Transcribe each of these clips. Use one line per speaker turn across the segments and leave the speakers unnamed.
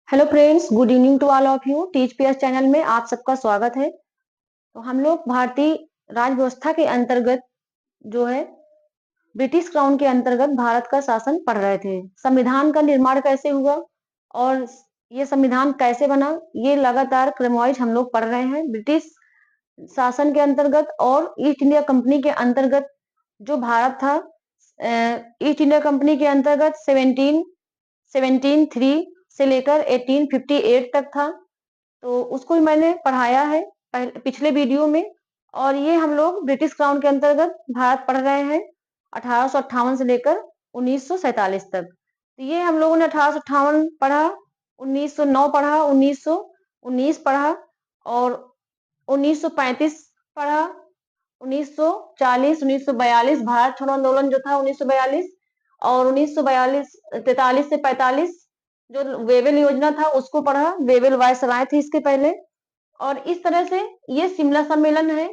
Hello friends, good evening to all of you. Teach PS channel में आप सबका स्वागत है। तो हम लोग भारतीय राज व्यवस्था के अंतर्गत जो है ब्रिटिश क्राउन के अंतर्गत भारत का शासन पढ़ रहे थे। संविधान का निर्माण कैसे हुआ और ये संविधान कैसे बना, ये लगातार क्रमवाइज हम लोग पढ़ रहे हैं। ब्रिटिश शासन के अंतर्गत और ईस्ट इंडिया कंपनी के अंतर्गत जो भारत था, ईस्ट इंडिया कंपनी के अंतर्गत 1773 से लेकर 1858 तक था। तो उसको भी मैंने पढ़ाया है पिछले वीडियो में। और ये हम लोग ब्रिटिश क्राउन के अंतर्गत भारत पढ़ रहे हैं 1858 से लेकर 1947 तक। तो ये हम लोगों ने 1858 पढ़ा, 1909 पढ़ा, 1919 पढ़ा और 1935 पढ़ा, 1940, 1942 भारत छोड़ो आंदोलन जो था 1942, और 43 से 45 जो वेवेल योजना था उसको पढ़ा। वेवेल वायसराय थे इसके पहले। और इस तरह से ये शिमला सम्मेलन है,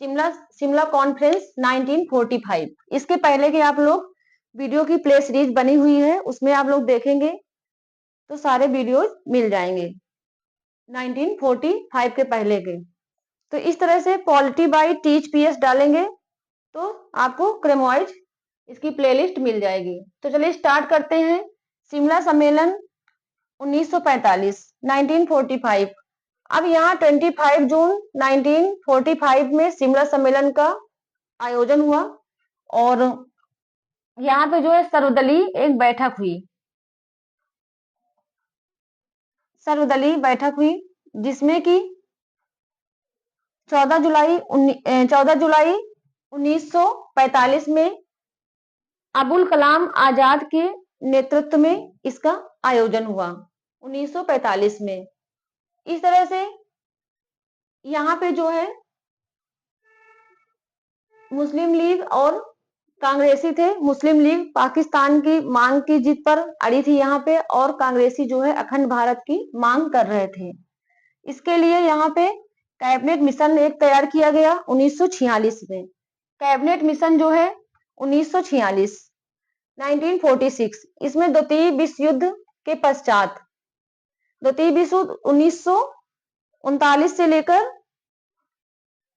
शिमला शिमला कॉन्फ्रेंस 1945। इसके पहले के आप लोग वीडियो की प्ले सीरीज बनी हुई है, उसमें आप लोग देखेंगे तो सारे वीडियोज मिल जाएंगे 1945 के पहले के। तो इस तरह से पॉलिटी बाय टीच पीएस डालेंगे तो आपको क्रमवाइज इसकी प्लेलिस्ट मिल जाएगी। तो चलिए स्टार्ट करते हैं। शिमला सम्मेलन 1945, 1945। अब यहाँ 25 जून 1945 में शिमला सम्मेलन का आयोजन हुआ और यहाँ पे जो है सर्वदलीय एक बैठक हुई, सर्वदलीय बैठक हुई जिसमें कि 14 जुलाई 1945 में अबुल कलाम आजाद के नेतृत्व में इसका आयोजन हुआ 1945 में। इस तरह से यहाँ पे जो है मुस्लिम लीग और कांग्रेसी थे। मुस्लिम लीग पाकिस्तान की मांग की जिद पर अड़ी थी यहाँ पे, और कांग्रेसी जो है अखंड भारत की मांग कर रहे थे। इसके लिए यहाँ पे कैबिनेट मिशन एक तैयार किया गया 1946 में। कैबिनेट मिशन जो है 1946, 1946। इसमें द्वितीय विश्व युद्ध के पश्चात, द्वितीय विश्व युद्ध 1939 से लेकर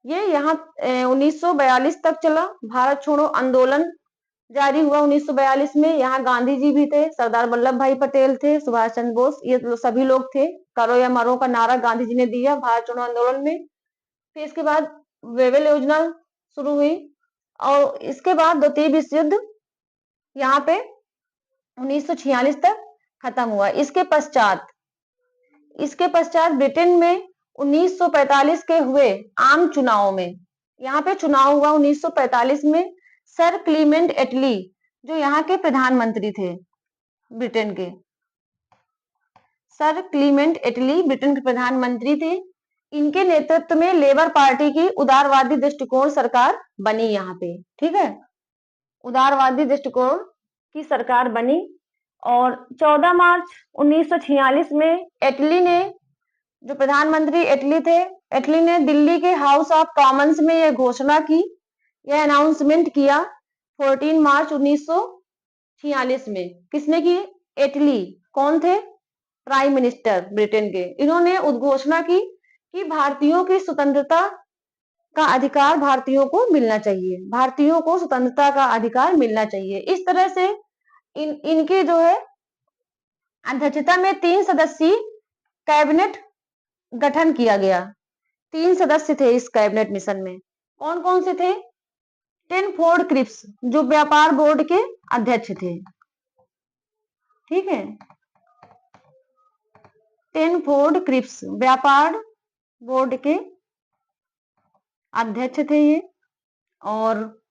ये यहाँ 1942 तक चला। भारत छोड़ो आंदोलन जारी हुआ 1942 में। यहाँ गांधी जी भी थे, सरदार वल्लभ भाई पटेल थे, सुभाष चंद्र बोस, ये सभी लोग थे। करो या मरो का नारा गांधी जी ने दिया भारत छोड़ो आंदोलन में। फिर इसके बाद वेवेल योजना शुरू हुई और इसके बाद द्वितीय विश्व युद्ध यहाँ पे 1946 तक खत्म हुआ। इसके पश्चात ब्रिटेन में 1945 के हुए आम चुनाव में, यहाँ पे चुनाव हुआ 1945 में। सर क्लीमेंट एटली जो यहाँ के प्रधानमंत्री थे ब्रिटेन के, सर क्लीमेंट एटली ब्रिटेन के प्रधानमंत्री थे। इनके नेतृत्व में लेबर पार्टी की उदारवादी दृष्टिकोण सरकार बनी यहाँ पे। ठीक है, उदारवादी दृष्टिकोण की सरकार बनी। और 14 मार्च 1946 में एटली ने, जो प्रधानमंत्री एटली थे, एटली ने दिल्ली के हाउस ऑफ कॉमन्स में यह घोषणा की, यह अनाउंसमेंट किया 14 मार्च 1946 में। किसने की? एटली। कौन थे? प्राइम मिनिस्टर ब्रिटेन के। इन्होंने उद्घोषणा की कि भारतीयों की स्वतंत्रता का अधिकार भारतीयों को मिलना चाहिए, भारतीयों को स्वतंत्रता का अधिकार मिलना चाहिए। इस तरह से इनके जो है अध्यक्षता में 3 सदस्यीय कैबिनेट गठन किया गया। 3 सदस्य थे इस कैबिनेट मिशन में। कौन कौन से थे? टेनफोर्ड क्रिप्स जो व्यापार बोर्ड के अध्यक्ष थे। ठीक है, टेनफोर्ड क्रिप्स व्यापार बोर्ड के अध्यक्ष थे ये। और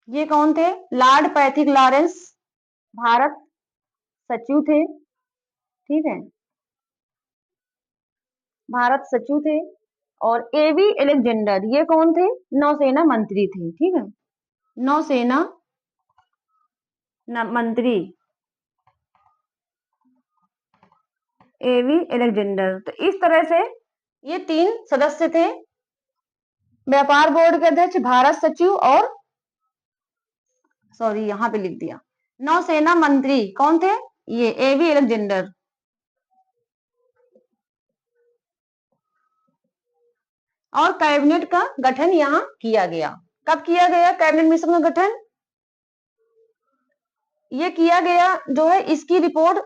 ये कौन थे? लॉर्ड पैथिक लॉरेंस भारत सचिव थे। ठीक है, भारत सचिव थे। और एवी एलेक्जेंडर, ये कौन थे? नौसेना मंत्री थे। ठीक है, नौसेना मंत्री एवी एलेक्जेंडर। तो इस तरह से ये 3 सदस्य थे, व्यापार बोर्ड के अध्यक्ष, भारत सचिव और सॉरी यहाँ पे लिख दिया नौसेना मंत्री। कौन थे? ये एवी एलेक्जेंडर। और कैबिनेट का गठन यहाँ किया गया। कब किया गया कैबिनेट मिशन का गठन? ये किया गया जो है, इसकी रिपोर्ट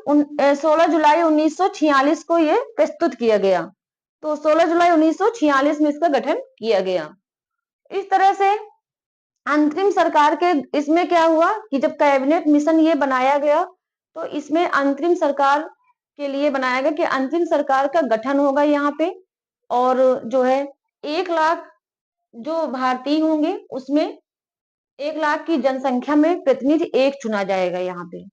16 जुलाई 1946 को ये प्रस्तुत किया गया। तो 16 जुलाई 1946 में इसका गठन किया गया। इस तरह से अंतरिम सरकार के इसमें क्या हुआ कि जब कैबिनेट मिशन ये बनाया गया तो इसमें अंतरिम सरकार के लिए बनाया गया कि अंतरिम सरकार का गठन होगा यहाँ पे, और जो है 1 लाख जो भारतीय होंगे उसमें 1 लाख की जनसंख्या में प्रतिनिधि एक चुना जाएगा यहाँ पे,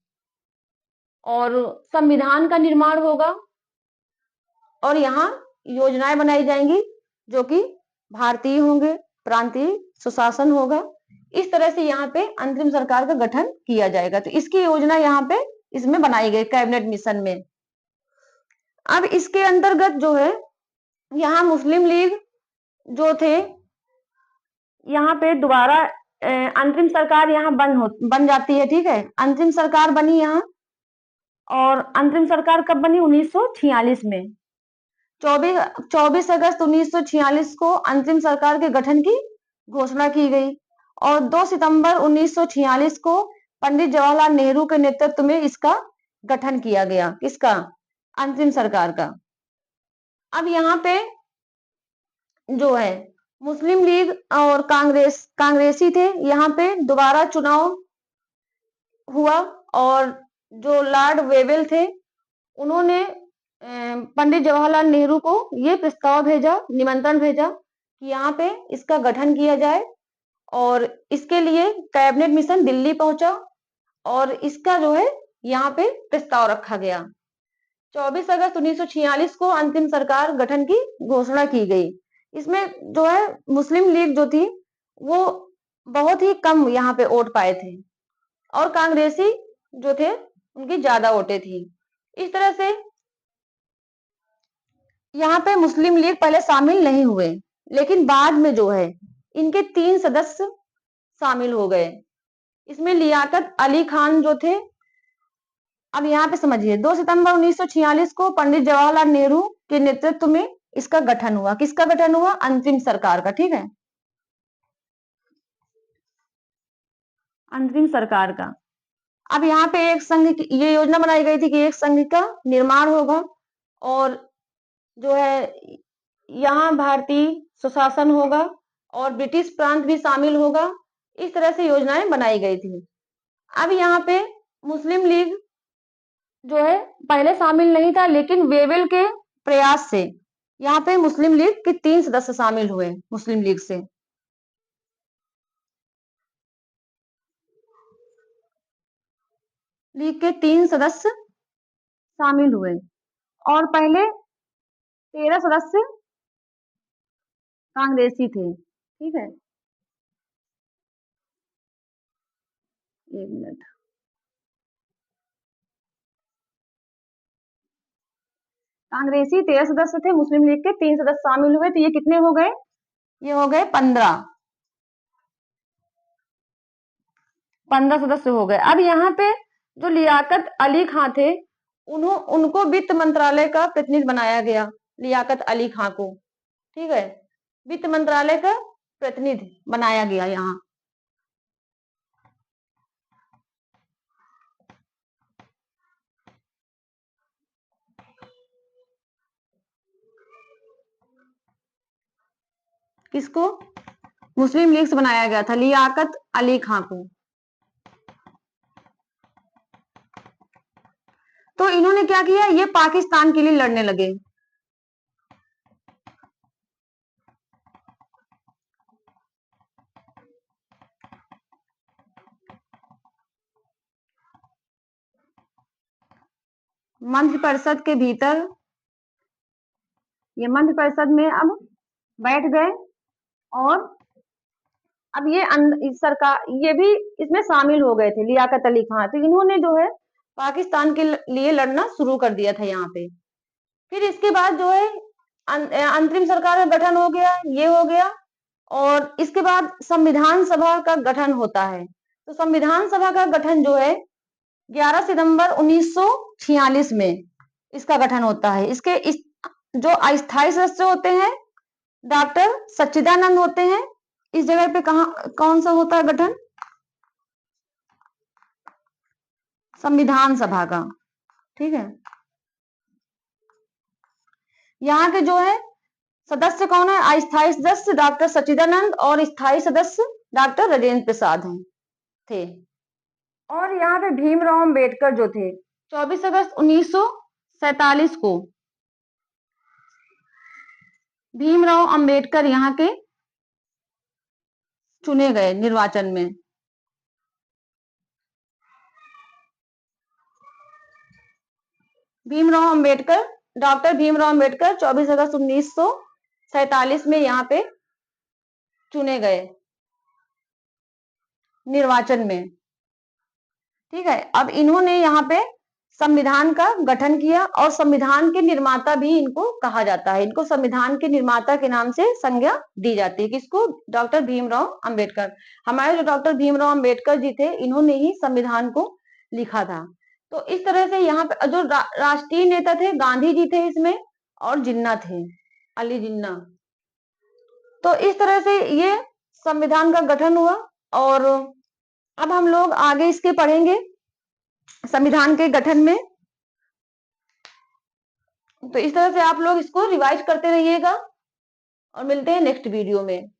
और संविधान का निर्माण होगा और यहाँ योजनाएं बनाई जाएंगी जो कि भारतीय होंगे, प्रांतीय सुशासन होगा। इस तरह से यहाँ पे अंतरिम सरकार का गठन किया जाएगा। तो इसकी योजना यहाँ पे इसमें बनाई गई कैबिनेट मिशन में। अब इसके अंतर्गत जो है यहाँ मुस्लिम लीग जो थे, यहाँ पे दोबारा अंतरिम सरकार यहाँ बन जाती है। ठीक है, अंतरिम सरकार बनी यहाँ, और अंतरिम सरकार कब बनी? 1946 में। 24 अगस्त 1946 को अंतरिम सरकार के गठन की घोषणा की गई, और 2 सितंबर 1946 को पंडित जवाहरलाल नेहरू के नेतृत्व में इसका गठन किया गया। किसका? अंतरिम सरकार का। अब यहाँ पे जो है मुस्लिम लीग और कांग्रेसी थे, यहाँ पे दोबारा चुनाव हुआ, और जो लॉर्ड वेवेल थे उन्होंने पंडित जवाहरलाल नेहरू को ये प्रस्ताव भेजा, निमंत्रण भेजा कि यहाँ पे इसका गठन किया जाए, और इसके लिए कैबिनेट मिशन दिल्ली पहुंचा और इसका जो है यहाँ पे प्रस्ताव रखा गया। 24 अगस्त 1946 को अंतिम सरकार गठन की घोषणा की गई। इसमें जो है मुस्लिम लीग जो थी वो बहुत ही कम यहाँ पे वोट पाए थे, और कांग्रेसी जो थे उनकी ज्यादा वोटें थी। इस तरह से यहाँ पे मुस्लिम लीग पहले शामिल नहीं हुए, लेकिन बाद में जो है इनके 3 सदस्य शामिल हो गए। इसमें लियाकत अली खान जो थे, अब यहाँ पे समझिए 2 सितंबर 1946 को पंडित जवाहरलाल नेहरू के नेतृत्व में इसका गठन हुआ। किसका गठन हुआ? अंतरिम सरकार का। ठीक है, अंतरिम सरकार का। अब यहाँ पे एक संघ ये योजना बनाई गई थी कि एक संघ का निर्माण होगा, और जो है यहाँ भारतीय सुशासन होगा और ब्रिटिश प्रांत भी शामिल होगा। इस तरह से योजनाएं बनाई गई थी। अब यहाँ पे मुस्लिम लीग जो है पहले शामिल नहीं था, लेकिन वेवेल के प्रयास से यहाँ पे मुस्लिम लीग के 3 सदस्य शामिल हुए। मुस्लिम लीग से लीग के 3 सदस्य शामिल हुए, और पहले 13 सदस्य कांग्रेसी थे। ठीक है, एक मिनट। कांग्रेसी 13 सदस्य थे, मुस्लिम लीग के 3 सदस्य शामिल हुए, तो ये कितने हो गए? ये हो गए 15 सदस्य हो गए। अब यहाँ पे जो लियाकत अली खां थे उनको वित्त मंत्रालय का प्रतिनिधि बनाया गया। लियाकत अली खां को, ठीक है, वित्त मंत्रालय का प्रतिनिधि बनाया गया यहाँ। किसको? मुस्लिम लीग से बनाया गया था, लियाकत अली खां को। तो इन्होंने क्या किया? ये पाकिस्तान के लिए लड़ने लगे। मंत्रिपरिषद के भीतर ये मंत्रिपरिषद में अब बैठ गए, और अब ये सरकार ये भी इसमें शामिल हो गए थे, लियाकत अली खां। तो इन्होंने जो है पाकिस्तान के लिए लड़ना शुरू कर दिया था यहाँ पे। फिर इसके बाद जो है अंतरिम सरकार का गठन हो गया, ये हो गया, और इसके बाद संविधान सभा का गठन होता है। तो संविधान सभा का गठन जो है 11 सितंबर 1946 में इसका गठन होता है। इसके जो अस्थायी सदस्य होते हैं डॉक्टर सच्चिदानंद होते हैं। इस जगह पे कौन सा होता है गठन? संविधान सभा का। ठीक है, यहाँ के जो है सदस्य कौन है? अस्थायी सदस्य डॉक्टर सच्चिदानंद और स्थायी सदस्य डॉक्टर राजेंद्र प्रसाद हैं थे। और यहाँ पे भीमराव अंबेडकर जो थे 24 अगस्त 1947 को भीमराव अंबेडकर यहाँ के चुने गए निर्वाचन में। भीमराव अंबेडकर, डॉक्टर भीमराव अंबेडकर 24 अगस्त 1947 में यहाँ पे चुने गए निर्वाचन में। ठीक है, अब इन्होंने यहाँ पे संविधान का गठन किया और संविधान के निर्माता भी इनको कहा जाता है। इनको संविधान के निर्माता के नाम से संज्ञा दी जाती है। किसको? डॉक्टर भीमराव अंबेडकर। हमारे जो डॉक्टर भीमराव अंबेडकर जी थे, इन्होंने ही संविधान को लिखा था। तो इस तरह से यहाँ पे जो राष्ट्रीय नेता थे, गांधी जी थे इसमें, और जिन्ना थे, अली जिन्ना। तो इस तरह से ये संविधान का गठन हुआ। और अब हम लोग आगे इसके पढ़ेंगे संविधान के गठन में। तो इस तरह से आप लोग इसको रिवाइज करते रहिएगा और मिलते हैं नेक्स्ट वीडियो में।